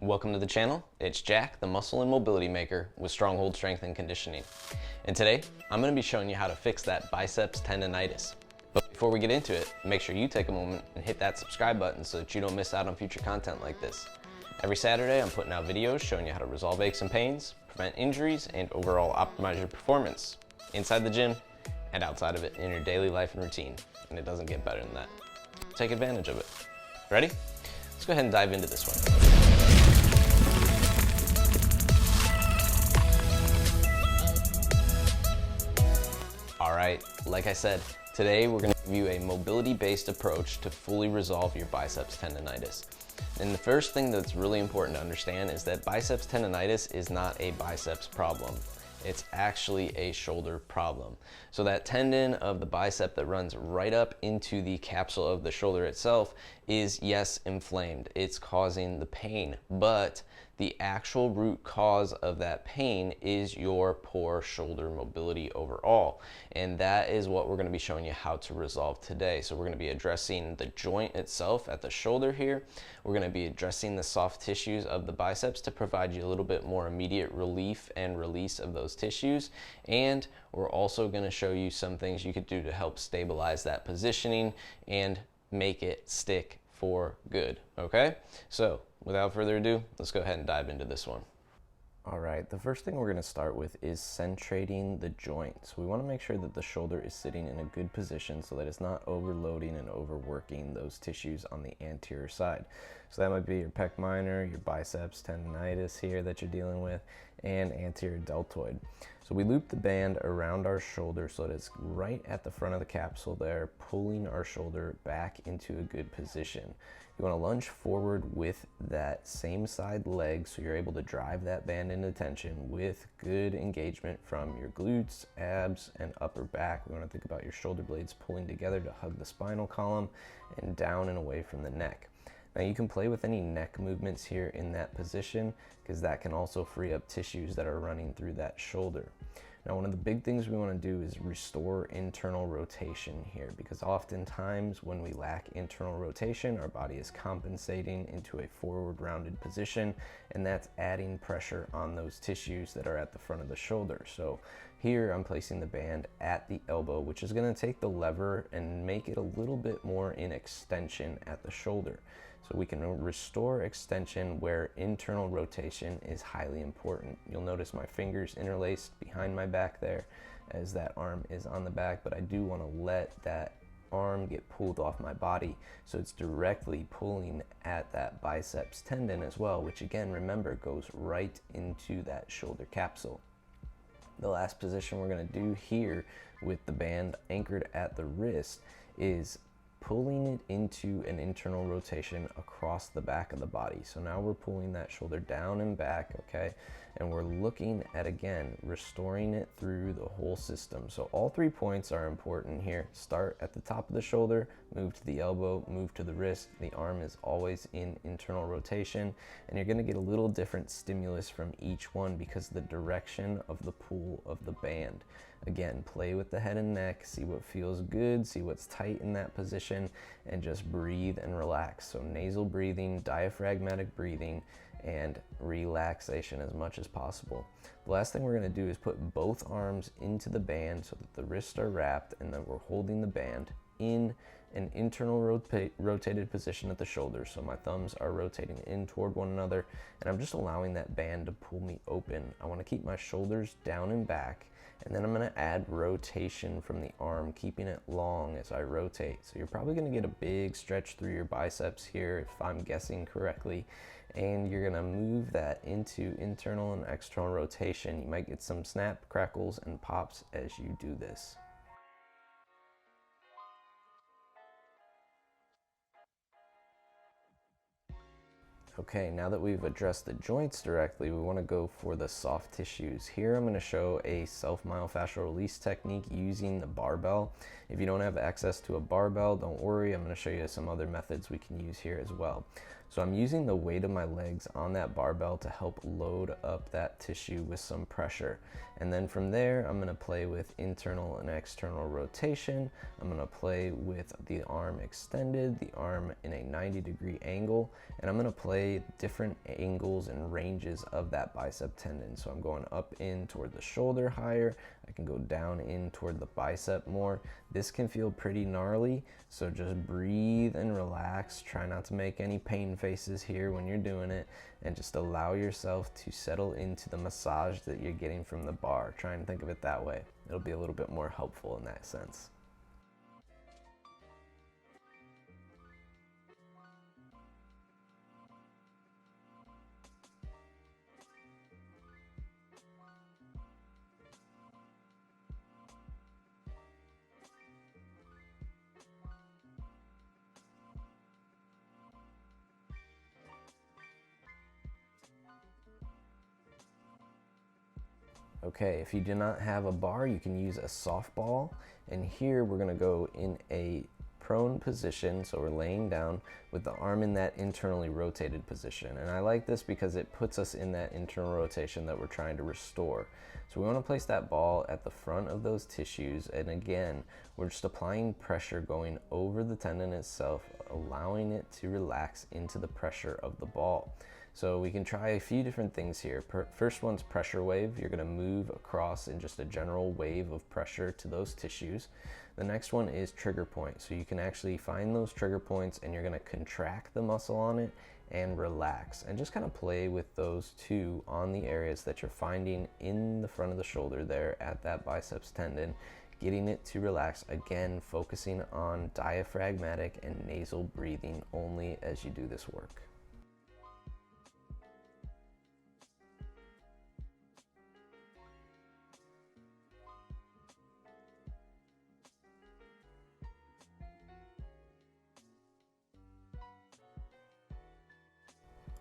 Welcome to the channel. It's Jack, the muscle and mobility maker with Stronghold Strength and Conditioning. And today, I'm going to be showing you how to fix that biceps tendinitis. But before we get into it, make sure you take a moment and hit that subscribe button so that you don't miss out on future content like this. Every Saturday, I'm putting out videos showing you how to resolve aches and pains, prevent injuries, and overall optimize your performance inside the gym and outside of it in your daily life and routine. And it doesn't get better than that. Take advantage of it. Ready? Let's go ahead and dive into this one. Alright, like I said, today we're going to give you a mobility-based approach to fully resolve your biceps tendinitis. And the first thing that's really important to understand is that biceps tendinitis is not a biceps problem. It's actually a shoulder problem. So that tendon of the bicep that runs right up into the capsule of the shoulder itself is, yes, inflamed. It's causing the pain, but the actual root cause of that pain is your poor shoulder mobility overall. And that is what we're going to be showing you how to resolve today. So we're going to be addressing the joint itself at the shoulder here. We're going to be addressing the soft tissues of the biceps to provide you a little bit more immediate relief and release of those tissues. And we're also going to show you some things you could do to help stabilize that positioning and make it stick for good. Okay? So without further ado, let's go ahead and dive into this one. All right, the first thing we're going to start with is centrating the joint. So we want to make sure that the shoulder is sitting in a good position so that it's not overloading and overworking those tissues on the anterior side. So that might be your pec minor, your biceps tendinitis here that you're dealing with, and anterior deltoid. So we loop the band around our shoulder so that it's right at the front of the capsule there, pulling our shoulder back into a good position. You want to lunge forward with that same side leg so you're able to drive that band into tension with good engagement from your glutes, abs, and upper back. We want to think about your shoulder blades pulling together to hug the spinal column and down and away from the neck. Now you can play with any neck movements here in that position because that can also free up tissues that are running through that shoulder. Now one of the big things we want to do is restore internal rotation here, because oftentimes when we lack internal rotation, our body is compensating into a forward rounded position, and that's adding pressure on those tissues that are at the front of the shoulder. So here I'm placing the band at the elbow, which is going to take the lever and make it a little bit more in extension at the shoulder. So we can restore extension where internal rotation is highly important. You'll notice my fingers interlaced behind my back there as that arm is on the back, but I do want to let that arm get pulled off my body so it's directly pulling at that biceps tendon as well, which again, remember, goes right into that shoulder capsule. The last position we're going to do here with the band anchored at the wrist is pulling it into an internal rotation across the back of the body. So now we're pulling that shoulder down and back, okay? And we're looking at, again, restoring it through the whole system. So all 3 points are important here. Start at the top of the shoulder, move to the elbow, move to the wrist. The arm is always in internal rotation, and you're gonna get a little different stimulus from each one because of the direction of the pull of the band. Again, play with the head and neck, see what feels good, see what's tight in that position, and just breathe and relax. So nasal breathing, diaphragmatic breathing, and relaxation as much as possible. The last thing we're going to do is put both arms into the band so that the wrists are wrapped and then we're holding the band in an internal rotated position at the shoulder. So my thumbs are rotating in toward one another, and I'm just allowing that band to pull me open. I want to keep my shoulders down and back, and then I'm going to add rotation from the arm, keeping it long as I rotate. So you're probably going to get a big stretch through your biceps here, if I'm guessing correctly, and you're going to move that into internal and external rotation. You might get some snap, crackles, and pops as you do this. Okay, now that we've addressed the joints directly, we want to go for the soft tissues. Here I'm going to show a self-myofascial release technique using the barbell. If you don't have access to a barbell, don't worry, I'm going to show you some other methods we can use here as well. So I'm using the weight of my legs on that barbell to help load up that tissue with some pressure. And then from there, I'm gonna play with internal and external rotation. I'm gonna play with the arm extended, the arm in a 90-degree angle, and I'm gonna play different angles and ranges of that bicep tendon. So I'm going up in toward the shoulder higher, I can go down in toward the bicep more. This can feel pretty gnarly, so just breathe and relax. Try not to make any pain faces here when you're doing it, and just allow yourself to settle into the massage that you're getting from the bar. Try and think of it that way. It'll be a little bit more helpful in that sense. Okay, if you do not have a bar, you can use a softball. And here we're gonna go in a prone position, so we're laying down with the arm in that internally rotated position. And I like this because it puts us in that internal rotation that we're trying to restore. So we wanna place that ball at the front of those tissues, and again, we're just applying pressure going over the tendon itself, allowing it to relax into the pressure of the ball. So we can try a few different things here. First one's pressure wave. You're gonna move across in just a general wave of pressure to those tissues. The next one is trigger point. So you can actually find those trigger points and you're gonna contract the muscle on it and relax, and just kind of play with those two on the areas that you're finding in the front of the shoulder there at that biceps tendon, getting it to relax. Again, focusing on diaphragmatic and nasal breathing only as you do this work.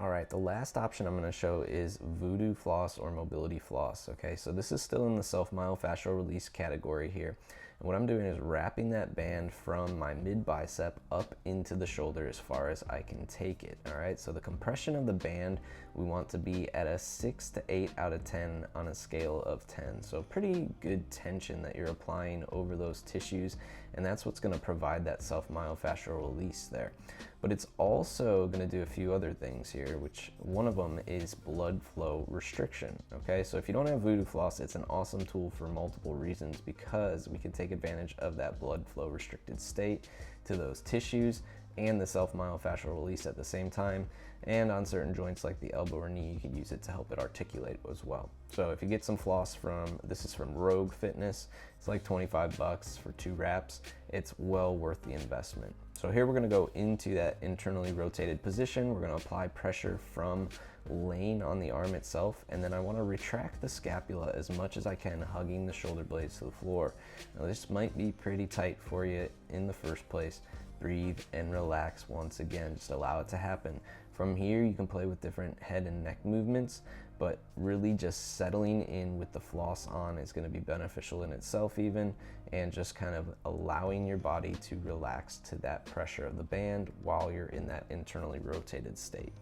All right, the last option I'm gonna show is voodoo floss or mobility floss, okay? So this is still in the self-myofascial release category here. And what I'm doing is wrapping that band from my mid bicep up into the shoulder as far as I can take it, all right? So the compression of the band, we want to be at a 6 to 8 out of 10 on a scale of 10. So pretty good tension that you're applying over those tissues, and that's what's gonna provide that self-myofascial release there. But it's also gonna do a few other things here, which one of them is blood flow restriction, okay? So if you don't have voodoo floss, it's an awesome tool for multiple reasons, because we can take advantage of that blood flow restricted state to those tissues and the self-myofascial release at the same time. And on certain joints like the elbow or knee, you can use it to help it articulate as well. So if you get some floss this is from Rogue Fitness, it's like 25 bucks for 2 wraps. It's well worth the investment. So here we're gonna go into that internally rotated position. We're gonna apply pressure from laying on the arm itself, and then I wanna retract the scapula as much as I can, hugging the shoulder blades to the floor. Now this might be pretty tight for you in the first place. Breathe and relax once again, just allow it to happen. From here, you can play with different head and neck movements, but really just settling in with the floss on is gonna be beneficial in itself even, and just kind of allowing your body to relax to that pressure of the band while you're in that internally rotated state.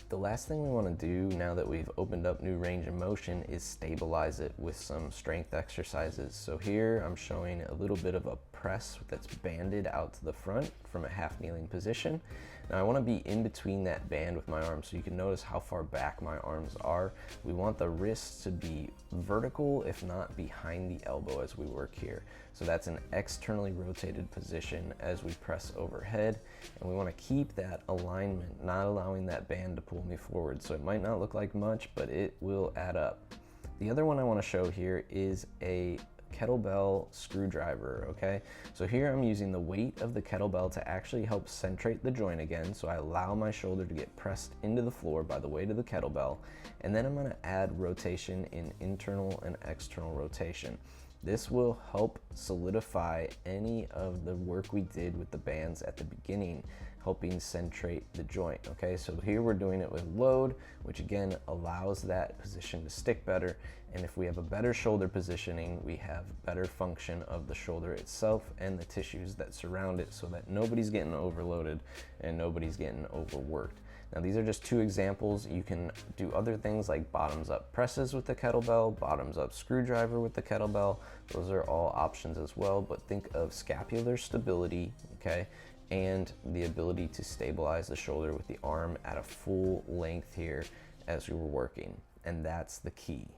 The last thing we want to do now that we've opened up new range of motion is stabilize it with some strength exercises. So here I'm showing a little bit of a press that's banded out to the front from a half kneeling position. Now I want to be in between that band with my arms, so you can notice how far back my arms are. We want the wrists to be vertical, if not behind the elbow as we work here. So that's an externally rotated position as we press overhead, and we want to keep that alignment, not allowing that band to pull me forward. So it might not look like much, but it will add up. The other one I want to show here is a kettlebell screwdriver, okay? So here I'm using the weight of the kettlebell to actually help centrate the joint again, so I allow my shoulder to get pressed into the floor by the weight of the kettlebell, and then I'm gonna add rotation in internal and external rotation. This will help solidify any of the work we did with the bands at the beginning, helping centrate the joint, okay? So here we're doing it with load, which again allows that position to stick better. And if we have a better shoulder positioning, we have better function of the shoulder itself and the tissues that surround it, so that nobody's getting overloaded and nobody's getting overworked. Now these are just two examples. You can do other things like bottoms up presses with the kettlebell, bottoms up screwdriver with the kettlebell. Those are all options as well, but think of scapular stability, okay? And the ability to stabilize the shoulder with the arm at a full length here as we were working. And that's the key.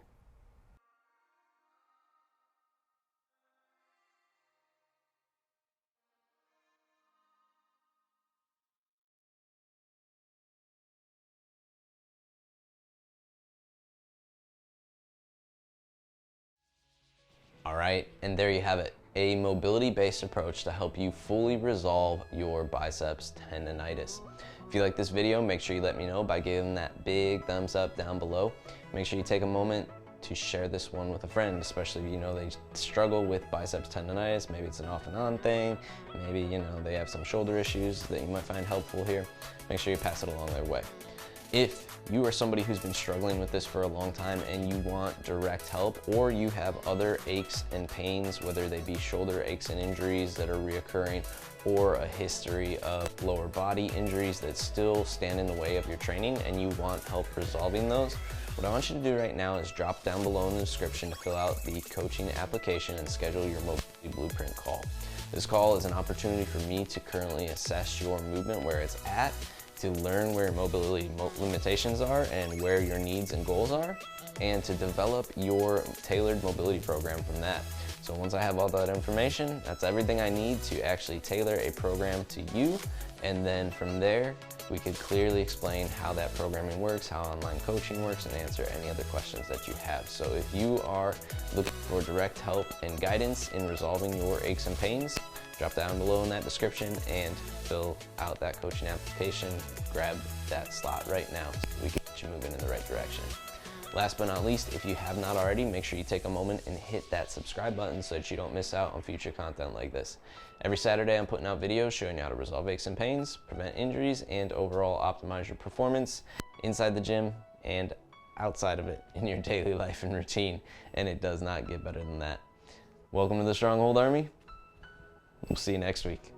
All right, and there you have it, a mobility-based approach to help you fully resolve your biceps tendinitis. If you like this video, make sure you let me know by giving that big thumbs up down below. Make sure you take a moment to share this one with a friend, especially if you know they struggle with biceps tendinitis. Maybe it's an off and on thing, maybe you know they have some shoulder issues that you might find helpful here. Make sure you pass it along their way. If you are somebody who's been struggling with this for a long time and you want direct help, or you have other aches and pains, whether they be shoulder aches and injuries that are reoccurring, or a history of lower body injuries that still stand in the way of your training and you want help resolving those, what I want you to do right now is drop down below in the description to fill out the coaching application and schedule your mobility blueprint call. This call is an opportunity for me to currently assess your movement, where it's at, to learn where your mobility limitations are and where your needs and goals are, and to develop your tailored mobility program from that. So once I have all that information, that's everything I need to actually tailor a program to you, and then from there, we could clearly explain how that programming works, how online coaching works, and answer any other questions that you have. So if you are looking for direct help and guidance in resolving your aches and pains, drop down below in that description and fill out that coaching application. Grab that slot right now so we can get you moving in the right direction. Last but not least, if you have not already, make sure you take a moment and hit that subscribe button so that you don't miss out on future content like this. Every Saturday, I'm putting out videos showing you how to resolve aches and pains, prevent injuries, and overall optimize your performance inside the gym and outside of it in your daily life and routine. And it does not get better than that. Welcome to the Stronghold Army. We'll see you next week.